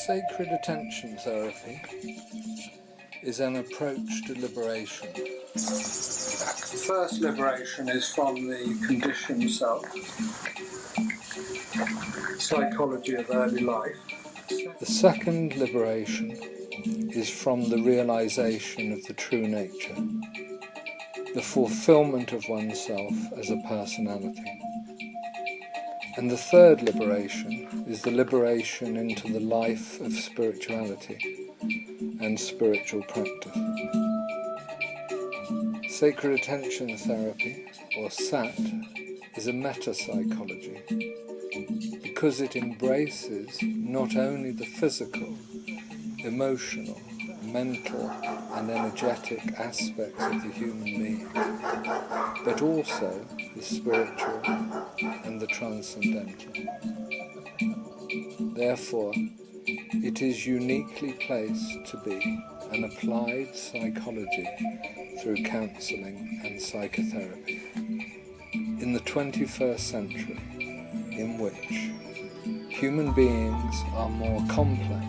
Sacred attention therapy is an approach to liberation. The first liberation is from the conditioned self, psychology of early life. The second liberation is from the realization of the true nature, the fulfillment of oneself as a personality. And the third liberation is the liberation into the life of spirituality and spiritual practice. Sacred attention therapy, or SAT, is a meta-psychology because it embraces not only the physical, emotional, mental and energetic aspects of the human being, but also the spiritual and the transcendental. Therefore, it is uniquely placed to be an applied psychology through counselling and psychotherapy in the 21st century, in which human beings are more complex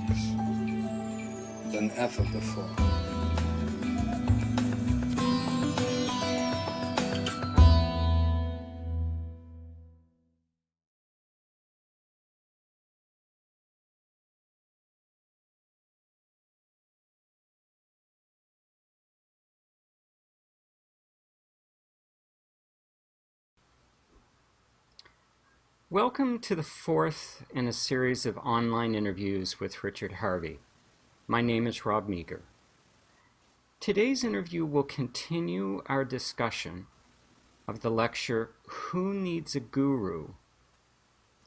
than ever before. Welcome to the fourth in a series of online interviews with Richard Harvey. My name is Rob Meager. Today's interview will continue our discussion of the lecture, Who Needs a Guru?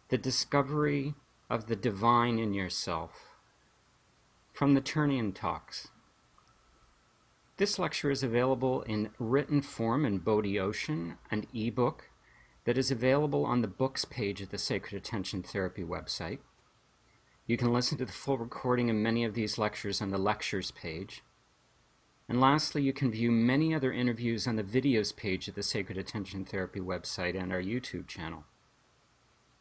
The Discovery of the Divine in Yourself, from the Ternion Talks. This lecture is available in written form in Bodhi Ocean, an ebook that is available on the books page of the Sacred Attention Therapy website. You can listen to the full recording of many of these lectures on the lectures page. And lastly, you can view many other interviews on the videos page of the Sacred Attention Therapy website and our YouTube channel.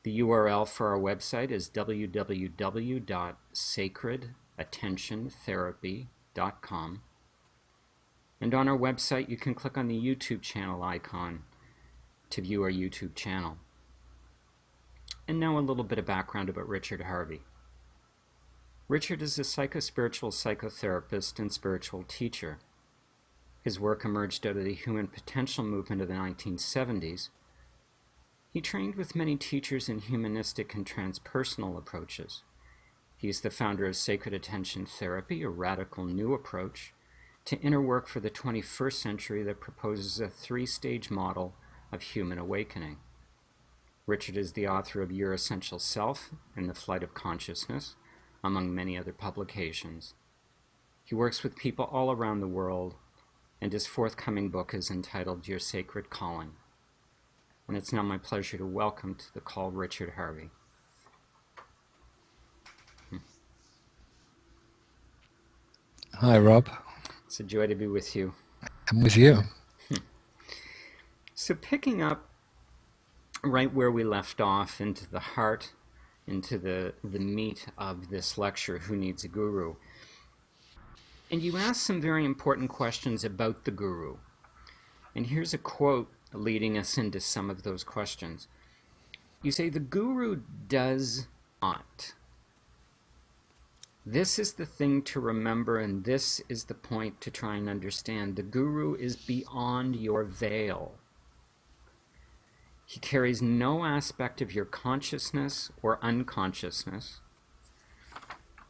The URL for our website is www.sacredattentiontherapy.com. And on our website, you can click on the YouTube channel icon to view our YouTube channel. And now a little bit of background about Richard Harvey. Richard is a psychospiritual psychotherapist and spiritual teacher. His work emerged out of the human potential movement of the 1970s. He trained with many teachers in humanistic and transpersonal approaches. He is the founder of Sacred Attention Therapy, a radical new approach to inner work for the 21st century that proposes a three-stage model of human awakening. Richard is the author of Your Essential Self and the Flight of Consciousness, among many other publications. He works with people all around the world, and his forthcoming book is entitled Your Sacred Calling. And it's now my pleasure to welcome to the call Richard Harvey. Hi, Rob. It's a joy to be with you. I'm with you. So picking up right where we left off, into the heart, into the meat of this lecture, Who Needs a Guru? And you asked some very important questions about the guru. And here's a quote leading us into some of those questions. You say, the guru does not. This is the thing to remember, and this is the point to try and understand. The guru is beyond your veil. He carries no aspect of your consciousness or unconsciousness,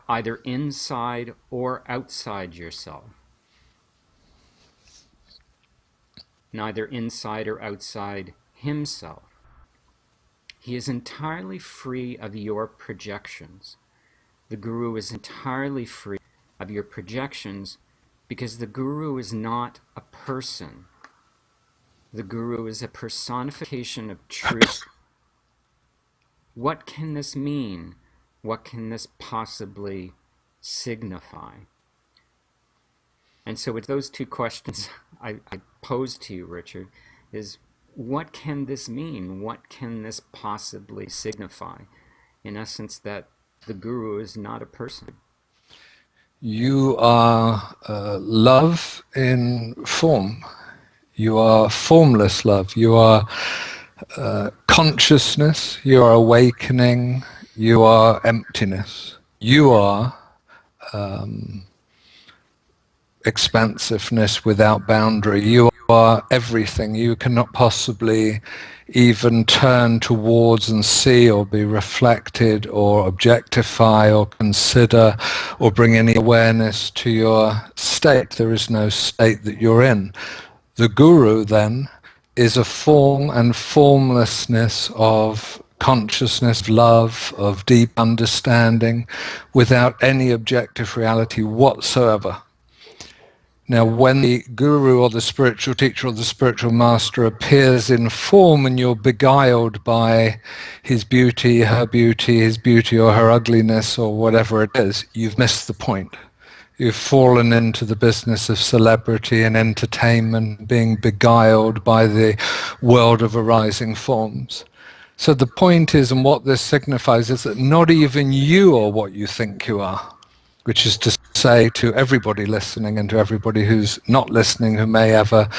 either inside or outside yourself. Neither inside or outside himself. He is entirely free of your projections. The guru is entirely free of your projections because the guru is not a person. The guru is a personification of truth. What can this mean? What can this possibly signify? And so with those two questions I pose to you, Richard, is what can this mean? What can this possibly signify? In essence, that the guru is not a person. You are love in form. You are formless love. You are consciousness. You are awakening. You are emptiness. You are expansiveness without boundary. You are everything. You cannot possibly even turn towards and see or be reflected or objectify or consider or bring any awareness to your state. There is no state that you're in. The guru then is a form and formlessness of consciousness, love, of deep understanding, without any objective reality whatsoever. Now, when the guru or the spiritual teacher or the spiritual master appears in form and you're beguiled by his beauty or her ugliness or whatever it is, you've missed the point. You've fallen into the business of celebrity and entertainment, being beguiled by the world of arising forms. So the point is, and what this signifies, is that not even you are what you think you are, which is to say to everybody listening and to everybody who's not listening who may ever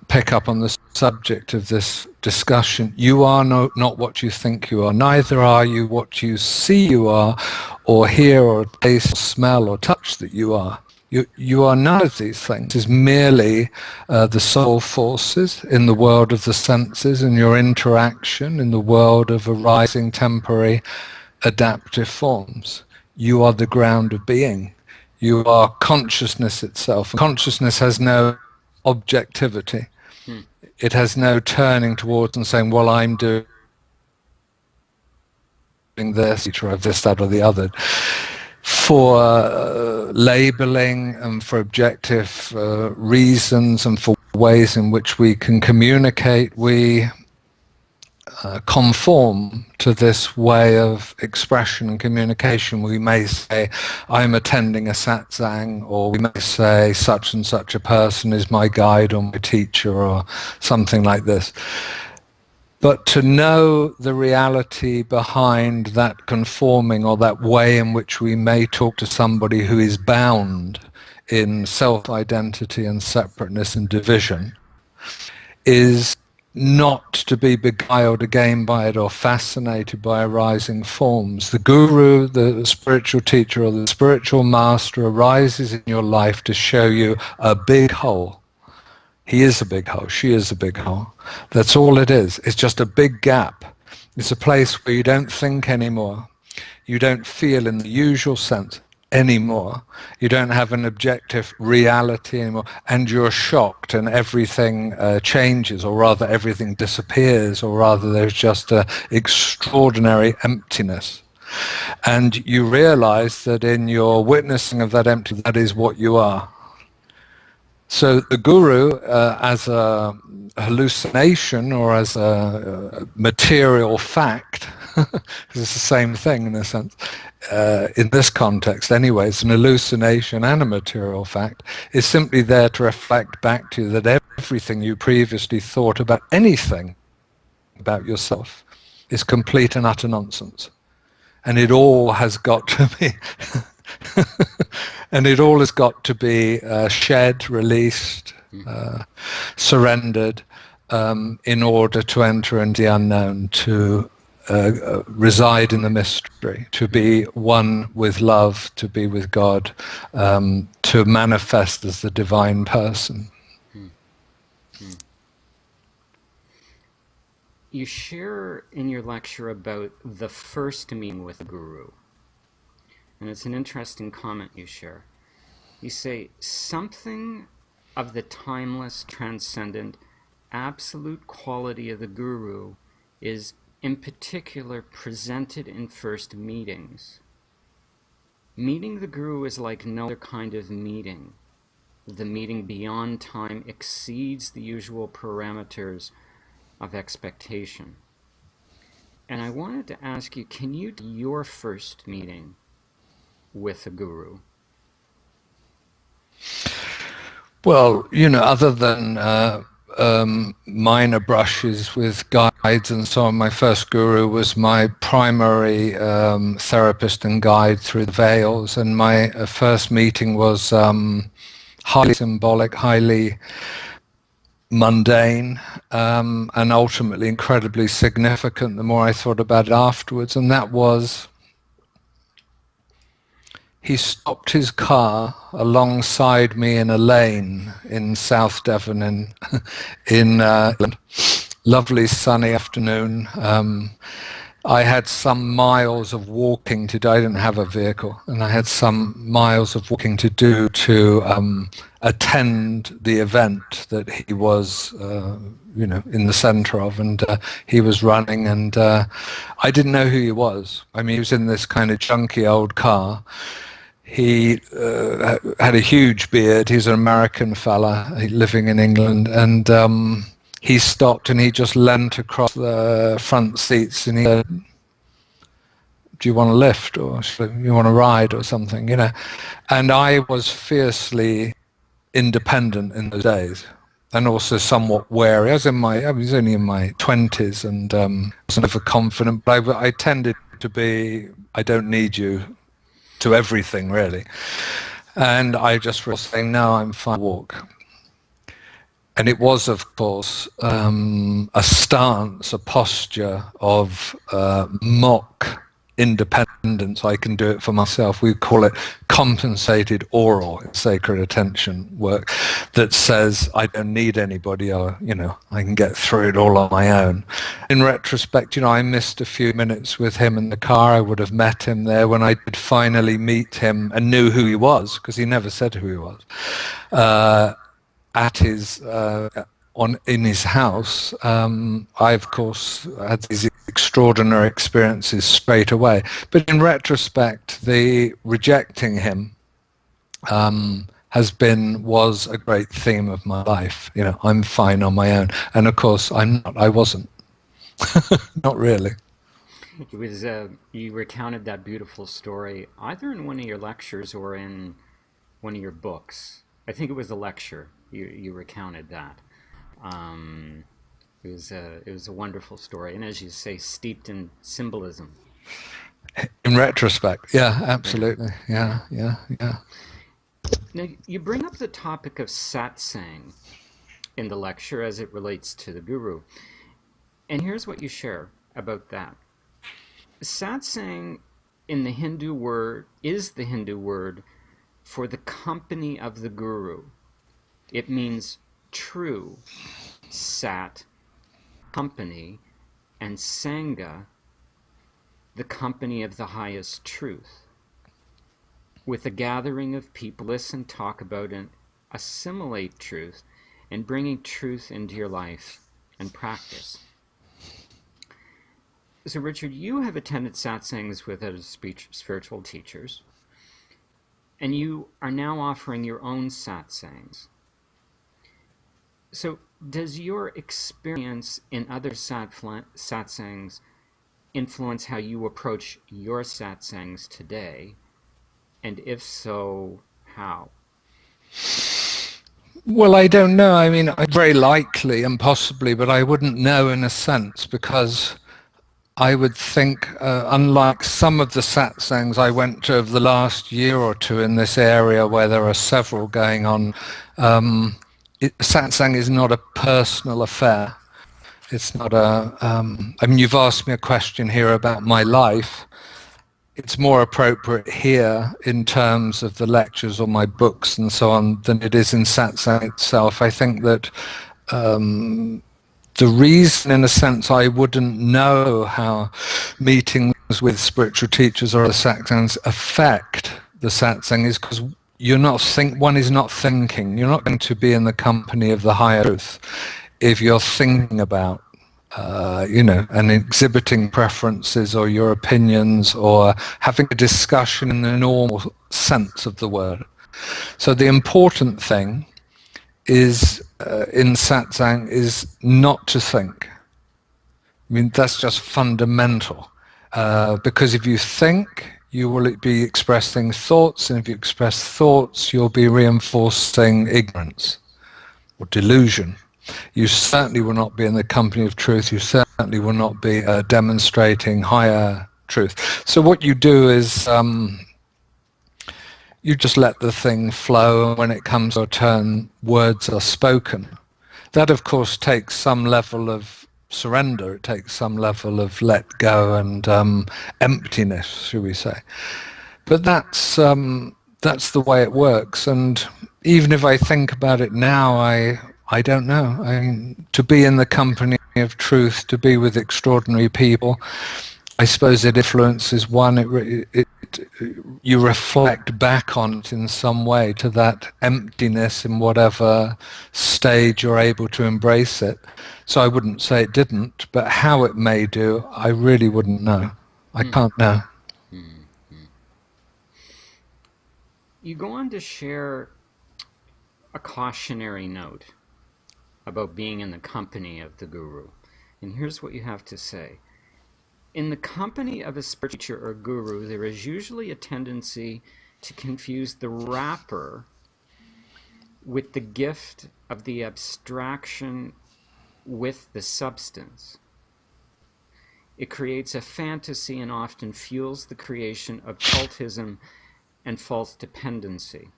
pick up on the subject of this discussion, you are not what you think you are. Neither are you what you see you are, or hear or taste, or smell or touch that you are. You are none of these things. It is merely the soul forces in the world of the senses and your interaction in the world of arising temporary adaptive forms. You are the ground of being. You are consciousness itself. Consciousness has no objectivity. It has no turning towards and saying, well, I'm doing this, or of this, that, or the other. For labeling and for objective reasons and for ways in which we can communicate, we conform to this way of expression and communication. We may say, I'm attending a satsang, or we may say, such and such a person is my guide or my teacher, or something like this. But to know the reality behind that conforming, or that way in which we may talk to somebody who is bound in self-identity and separateness and division, is not to be beguiled again by it or fascinated by arising forms. The guru, the spiritual teacher, or the spiritual master arises in your life to show you a big hole. He is a big hole. She is a big hole. That's all it is. It's just a big gap. It's a place where you don't think anymore. You don't feel in the usual sense anymore. You don't have an objective reality anymore, and you're shocked, and everything changes, or rather everything disappears, or rather there's just an extraordinary emptiness. And you realize that in your witnessing of that emptiness, that is what you are. So the guru, as a hallucination or as a material fact, it's the same thing in a sense, in this context anyway, it's an hallucination and a material fact, is simply there to reflect back to you that everything you previously thought about anything about yourself is complete and utter nonsense. And it all has got to be and it all has got to be shed, released, surrendered, in order to enter into the unknown, to reside in the mystery, to be one with love, to be with God, to manifest as the divine person. You share in your lecture about the first meeting with the guru. And it's an interesting comment you share. You say, something of the timeless, transcendent, absolute quality of the guru is in particular presented in first meetings. Meeting the guru is like no other kind of meeting. The meeting beyond time exceeds the usual parameters of expectation. And I wanted to ask you, can you do your first meeting with a guru? Well, other than minor brushes with guides and so on. My first guru was my primary therapist and guide through the veils, and my first meeting was highly symbolic, highly mundane, and ultimately incredibly significant the more I thought about it afterwards, and that was he stopped his car alongside me in a lane in South Devon in lovely sunny afternoon. I had some miles of walking to do. I didn't have a vehicle, and I had some miles of walking to do to attend the event that he was, in the center of, and he was running, and I didn't know who he was. I mean, he was in this kind of junky old car. He had a huge beard. He's an American fella living in England, and he stopped and he just leant across the front seats and he said, "Do you want a lift, or you want a ride or something?" And I was fiercely independent in those days, and also somewhat wary. I was only in my 20s and wasn't overconfident, but I tended to be, I don't need you to everything really. And I just was saying, no, I'm fine, walk. And it was, of course, a stance, a posture of mock independence. I can do it for myself. We call it compensated oral sacred attention work that says I don't need anybody, or I can get through it all on my own. In retrospect, I missed a few minutes with him in the car. I would have met him there when I did finally meet him and knew who he was, because he never said who he was. At his in his house, I of course had these extraordinary experiences straight away. But in retrospect, the rejecting him was a great theme of my life. I'm fine on my own, and of course I'm not. I wasn't. Not really. It was you recounted that beautiful story either in one of your lectures or in one of your books. I think it was a lecture. You recounted that. It was a wonderful story, and as you say, steeped in symbolism. In retrospect, yeah, absolutely, yeah. Now, you bring up the topic of satsang in the lecture as it relates to the guru, and here's what you share about that. Satsang in the Hindu word is the Hindu word for the company of the guru. It means true, sat, company, and sangha, the company of the highest truth. With a gathering of people, listen, talk about, and assimilate truth, and bringing truth into your life and practice. So, Richard, you have attended satsangs with other spiritual teachers, and you are now offering your own satsangs. So, does your experience in other satsangs influence how you approach your satsangs today? And if so, how? Well, I don't know. I mean, very likely and possibly, but I wouldn't know in a sense, because I would think, unlike some of the satsangs I went to over the last year or two in this area where there are several going on, satsang is not a personal affair. It's not you've asked me a question here about my life. It's more appropriate here in terms of the lectures or my books and so on than it is in satsang itself. I think that the reason, in a sense, I wouldn't know how meetings with spiritual teachers or the satsangs affect the satsang is because one is not thinking. You're not going to be in the company of the higher truth if you're thinking about and exhibiting preferences or your opinions or having a discussion in the normal sense of the word. So the important thing is in satsang is not to think. I mean, that's just fundamental, because if you think, you will be expressing thoughts, and if you express thoughts, you'll be reinforcing ignorance or delusion. You certainly will not be in the company of truth. You certainly will not be demonstrating higher truth. So what you do is you just let the thing flow, and when it comes to your turn, words are spoken. That, of course, takes some level of surrender. It takes some level of let go and emptiness, shall we say. But that's the way it works. And even if I think about it now, I don't know. I mean, to be in the company of truth, to be with extraordinary people, I suppose it influences one. You reflect back on it in some way to that emptiness in whatever stage you're able to embrace it. So I wouldn't say it didn't, but how it may do, I really wouldn't know. I can't know. You go on to share a cautionary note about being in the company of the guru. And here's what you have to say. In the company of a spiritual teacher or guru, there is usually a tendency to confuse the wrapper with the gift of the abstraction with the substance. It creates a fantasy and often fuels the creation of cultism and false dependency.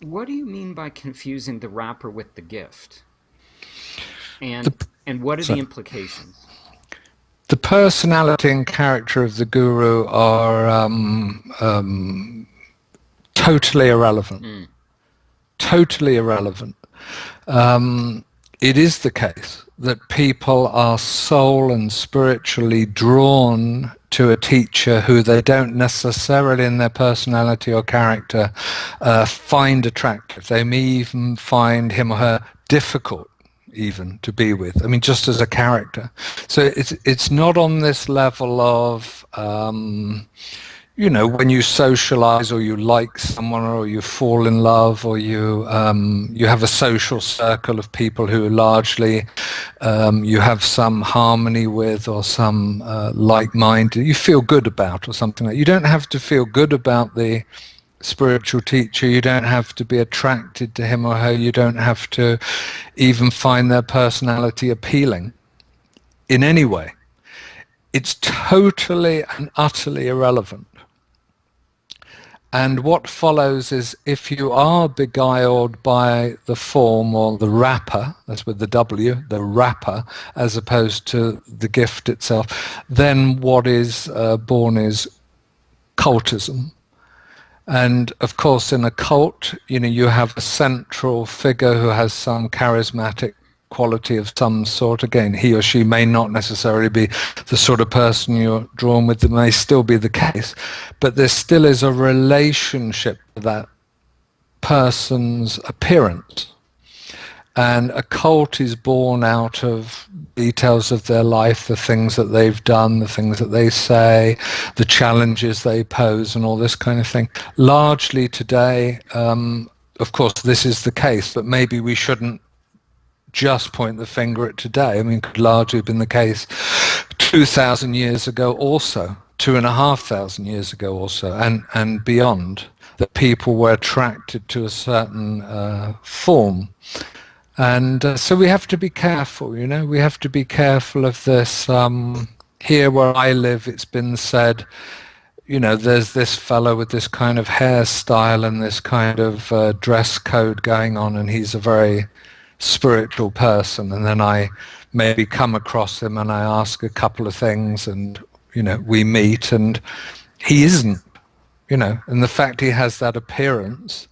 What do you mean by confusing the wrapper with the gift? And what are the implications? The personality and character of the guru are totally irrelevant. Totally irrelevant. It is the case that people are soul and spiritually drawn to a teacher who they don't necessarily in their personality or character find attractive. They may even find him or her difficult even to be with. I mean, just as a character. So it's not on this level of when you socialize or you like someone or you fall in love or you have a social circle of people who largely you have some harmony with or some like-minded, you feel good about or something like that. You don't have to feel good about the spiritual teacher. You don't have to be attracted to him or her. You don't have to even find their personality appealing in any way. It's totally and utterly irrelevant. And what follows is if you are beguiled by the form or the wrapper, that's with the W, the wrapper, as opposed to the gift itself, then what is born is cultism. And of course in a cult, you have a central figure who has some charismatic quality of some sort. Again, he or she may not necessarily be the sort of person you're drawn with. That may still be the case, but there still is a relationship to that person's appearance. And a cult is born out of details of their life, the things that they've done, the things that they say, the challenges they pose, and all this kind of thing. Largely today, of course, this is the case, but maybe we shouldn't just point the finger at today. I mean, it could largely have been the case 2,000 years ago also, 2,500 years ago also, and beyond, that people were attracted to a certain form. And so we have to be careful, we have to be careful of this. Here where I live, it's been said, there's this fellow with this kind of hairstyle and this kind of dress code going on, and he's a very spiritual person. And then I maybe come across him and I ask a couple of things and, we meet, and he isn't, and the fact he has that appearance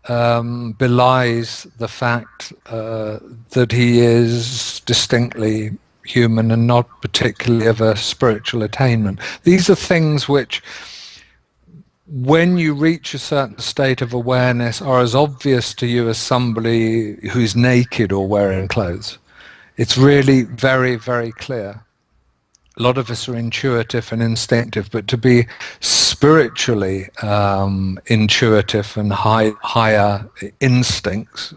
belies the fact that he is distinctly human and not particularly of a spiritual attainment. These are things which, when you reach a certain state of awareness, are as obvious to you as somebody who's naked or wearing clothes. It's really very, very clear. A lot of us are intuitive and instinctive, but to be spiritually intuitive and higher instincts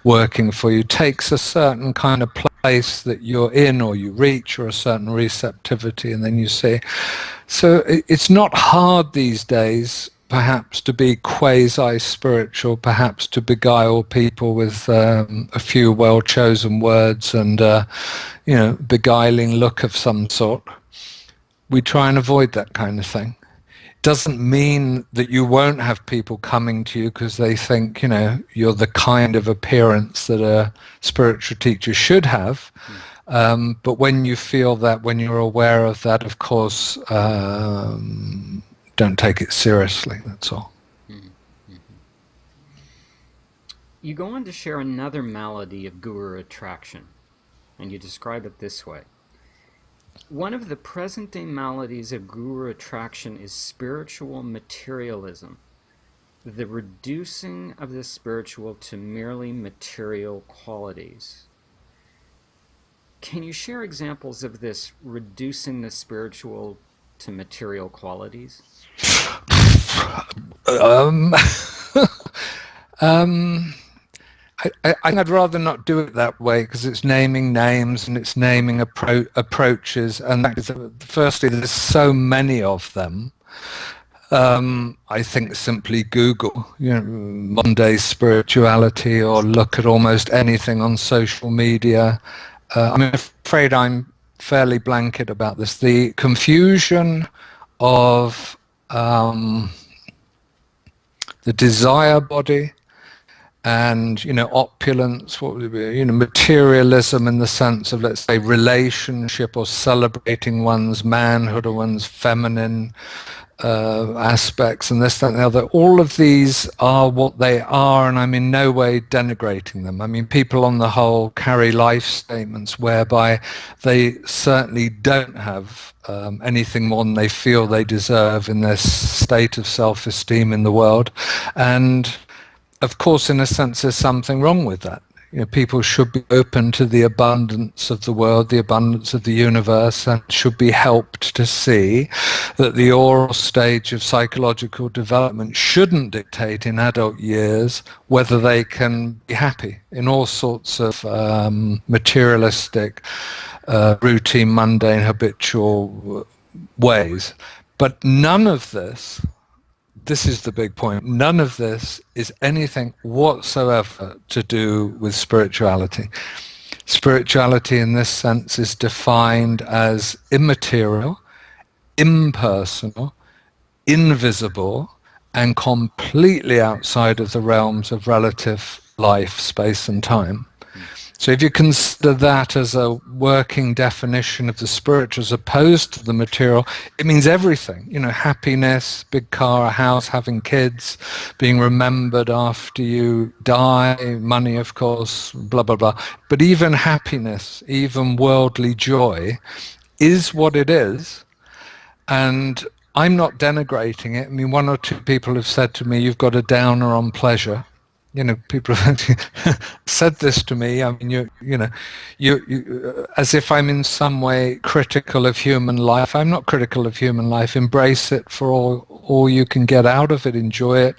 working for you takes a certain kind of place that you're in or you reach, or a certain receptivity, and then you see. So it's not hard these days perhaps to be quasi-spiritual, perhaps to beguile people with a few well-chosen words and beguiling look of some sort. We try and avoid that kind of thing. Doesn't mean that you won't have people coming to you because they think, you're the kind of appearance that a spiritual teacher should have. But when you feel that, when you're aware of that, of course, don't take it seriously, that's all. You go on to share another malady of guru attraction, and you describe it this way. One of the present-day maladies of guru attraction is spiritual materialism, the reducing of the spiritual to merely material qualities. Can you share examples of this reducing the spiritual to material qualities? I think I'd rather not do it that way because it's naming names and it's naming approaches, and that is, firstly, there's so many of them. I think simply Google, Monday spirituality, or look at almost anything on social media. I'm afraid I'm fairly blanket about this. The confusion of the desire body and opulence, what would it be? Materialism in the sense of, let's say, relationship or celebrating one's manhood or one's feminine aspects and this, that, and the other. All of these are what they are, and I'm in no way denigrating them. I mean, people on the whole carry life statements whereby they certainly don't have anything more than they feel they deserve in their state of self-esteem in the world, and of course, in a sense, there's something wrong with that. People should be open to the abundance of the world, the abundance of the universe, and should be helped to see that the oral stage of psychological development shouldn't dictate in adult years whether they can be happy in all sorts of materialistic, routine, mundane, habitual ways. But none of this is the big point, none of this is anything whatsoever to do with spirituality. Spirituality in this sense is defined as immaterial, impersonal, invisible, and completely outside of the realms of relative life, space, and time. So if you consider that as a working definition of the spiritual as opposed to the material, it means everything. Happiness, big car, a house, having kids, being remembered after you die, money, of course, blah, blah, blah. But even happiness, even worldly joy, is what it is. And I'm not denigrating it. I mean, one or two people have said to me, you've got a downer on pleasure. People have said this to me. I mean, you as if I'm in some way critical of human life. I'm not critical of human life. Embrace it for all you can get out of it. Enjoy it,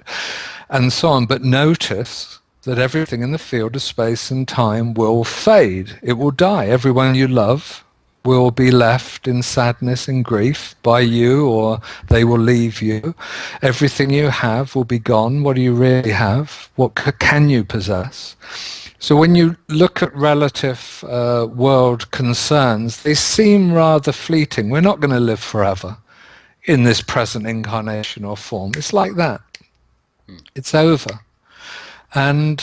and so on. But notice that everything in the field of space and time will fade. It will die. Everyone you love will be left in sadness and grief by you, or they will leave you. Everything you have will be gone. What do you really have? What can you possess? So when you look at relative world concerns, they seem rather fleeting. We're not going to live forever in this present incarnation or form. It's like that. It's over. And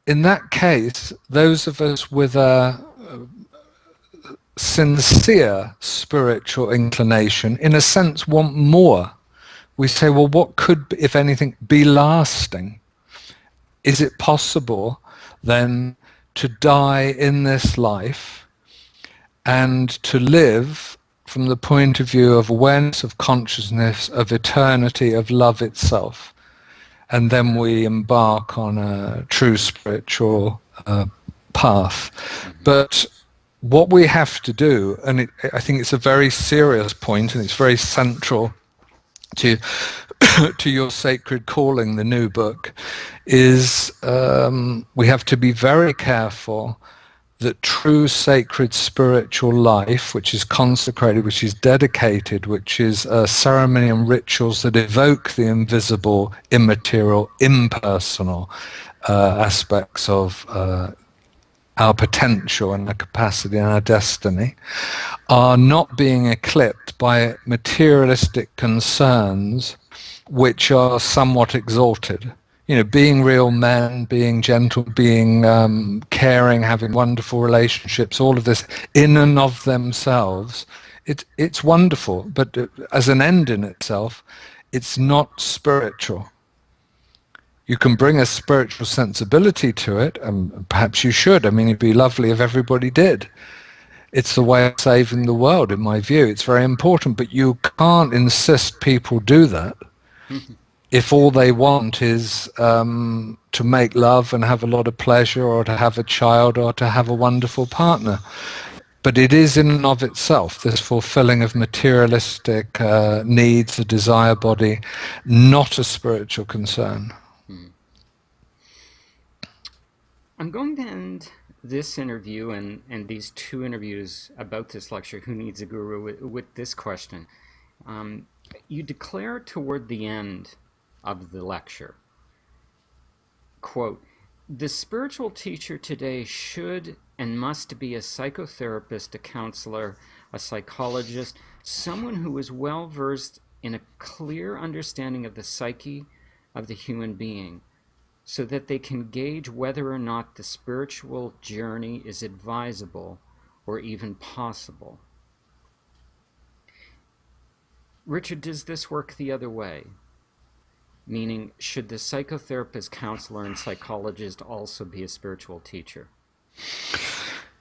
in that case, those of us with a sincere spiritual inclination, in a sense, want more. We say, well, what could, if anything, be lasting? Is it possible then to die in this life and to live from the point of view of awareness, of consciousness, of eternity, of love itself? And then we embark on a true spiritual path. But what we have to do, and I think it's a very serious point, and it's very central to to your sacred calling, the new book, is we have to be very careful that true sacred spiritual life, which is consecrated, which is dedicated, which is ceremony and rituals that evoke the invisible, immaterial, impersonal aspects of our potential and our capacity and our destiny, are not being eclipsed by materialistic concerns which are somewhat exalted. You know, being real men, being gentle, being caring, having wonderful relationships, all of this in and of themselves, it's wonderful, but as an end in itself, it's not spiritual. You can bring a spiritual sensibility to it, and perhaps you should. I mean, it'd be lovely if everybody did. It's the way of saving the world, in my view. It's very important, but you can't insist people do that if all they want is to make love and have a lot of pleasure, or to have a child, or to have a wonderful partner. But it is in and of itself, this fulfilling of materialistic needs, the desire body, not a spiritual concern. I'm going to end this interview and these two interviews about this lecture, Who Needs a Guru, with this question. You declare toward the end of the lecture, quote, "The spiritual teacher today should and must be a psychotherapist, a counselor, a psychologist, someone who is well versed in a clear understanding of the psyche of the human being, so that they can gauge whether or not the spiritual journey is advisable or even possible." Richard, does this work the other way? Meaning, should the psychotherapist, counselor, and psychologist also be a spiritual teacher?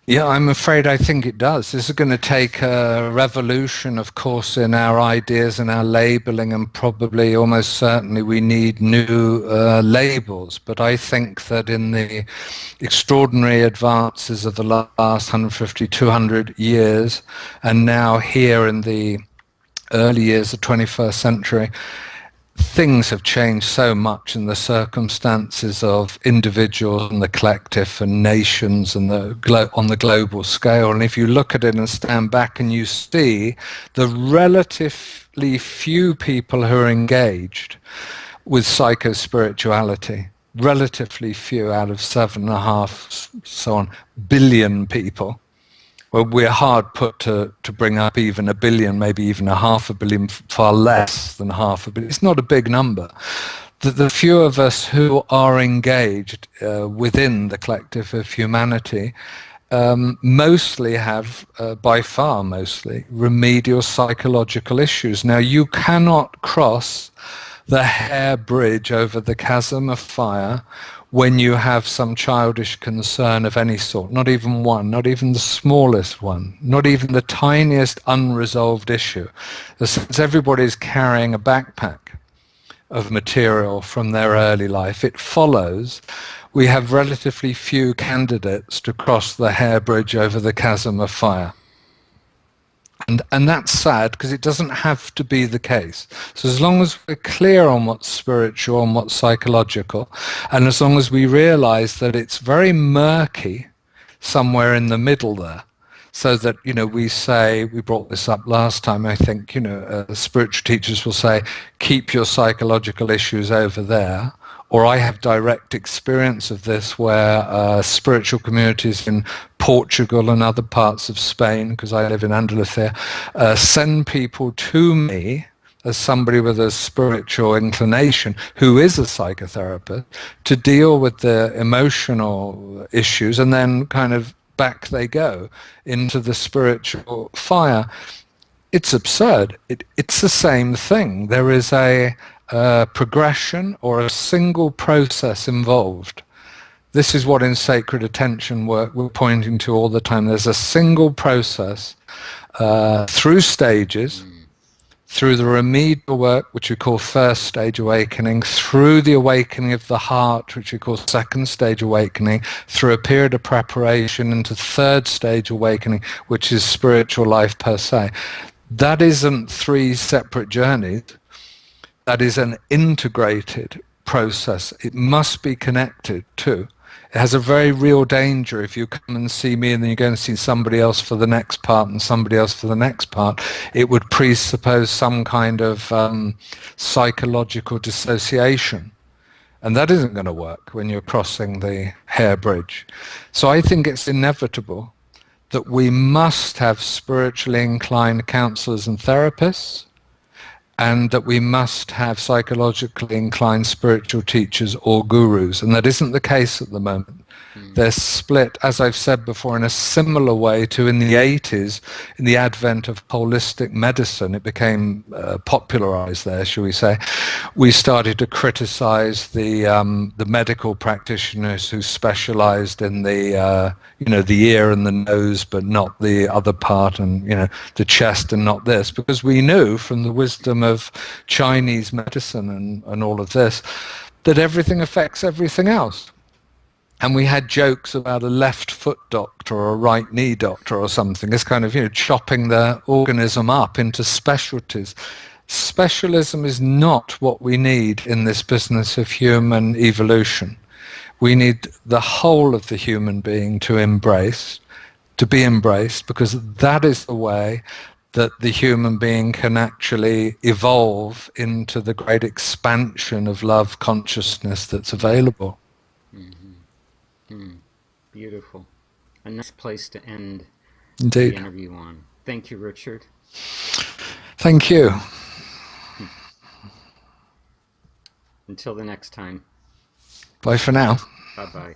Yeah, I'm afraid I think it does. This is going to take a revolution, of course, in our ideas and our labeling, and probably almost certainly we need new labels. But I think that in the extraordinary advances of the last 150, 200 years, and now here in the early years of the 21st century, things have changed so much in the circumstances of individuals and the collective and nations and on the global scale. And if you look at it and stand back and you see the relatively few people who are engaged with psycho-spirituality, relatively few out of 7.5, so on, billion people. Well, we're hard put to bring up even a billion, maybe even a 500 million, far less than 500 million. It's not a big number. The few of us who are engaged within the collective of humanity mostly have, by far mostly, remedial psychological issues. Now, you cannot cross the hair bridge over the chasm of fire when you have some childish concern of any sort, not even one, not even the smallest one, not even the tiniest unresolved issue. Since everybody's carrying a backpack of material from their early life, it follows we have relatively few candidates to cross the hair bridge over the chasm of fire. And that's sad, because it doesn't have to be the case. So as long as we're clear on what's spiritual and what's psychological, and as long as we realize that it's very murky somewhere in the middle there, so that, you know, we say, we brought this up last time, I think, you know, spiritual teachers will say, keep your psychological issues over there. Or I have direct experience of this where spiritual communities in Portugal and other parts of Spain, because I live in Andalusia, send people to me as somebody with a spiritual inclination who is a psychotherapist to deal with the emotional issues, and then kind of back they go into the spiritual fire. It's absurd. It's the same thing. There is a progression or a single process involved. This is what in sacred attention work we're pointing to all the time. There's a single process through stages, through the remedial work, which we call first stage awakening, through the awakening of the heart, which we call second stage awakening, through a period of preparation into third stage awakening, which is spiritual life per se. That isn't three separate journeys. That is an integrated process. It must be connected too. It has a very real danger if you come and see me and then you're going to see somebody else for the next part and somebody else for the next part. It would presuppose some kind of psychological dissociation. And that isn't going to work when you're crossing the hair bridge. So I think it's inevitable that we must have spiritually inclined counselors and therapists, and that we must have psychologically inclined spiritual teachers or gurus. And that isn't the case at the moment. They're split, as I've said before, in a similar way to in the 80s, in the advent of holistic medicine. It became popularized there, shall we say. We started to criticize the medical practitioners who specialized in the the ear and the nose, but not the other part, and the chest and not this, because we knew from the wisdom of Chinese medicine and all of this that everything affects everything else. And we had jokes about a left foot doctor or a right knee doctor or something. It's kind of, chopping the organism up into specialties. Specialism is not what we need in this business of human evolution. We need the whole of the human being to be embraced, because that is the way that the human being can actually evolve into the great expansion of love consciousness that's available. Beautiful. A nice place to end Indeed. the interview on. Thank you, Richard. Thank you. Until the next time. Bye for now. Bye-bye.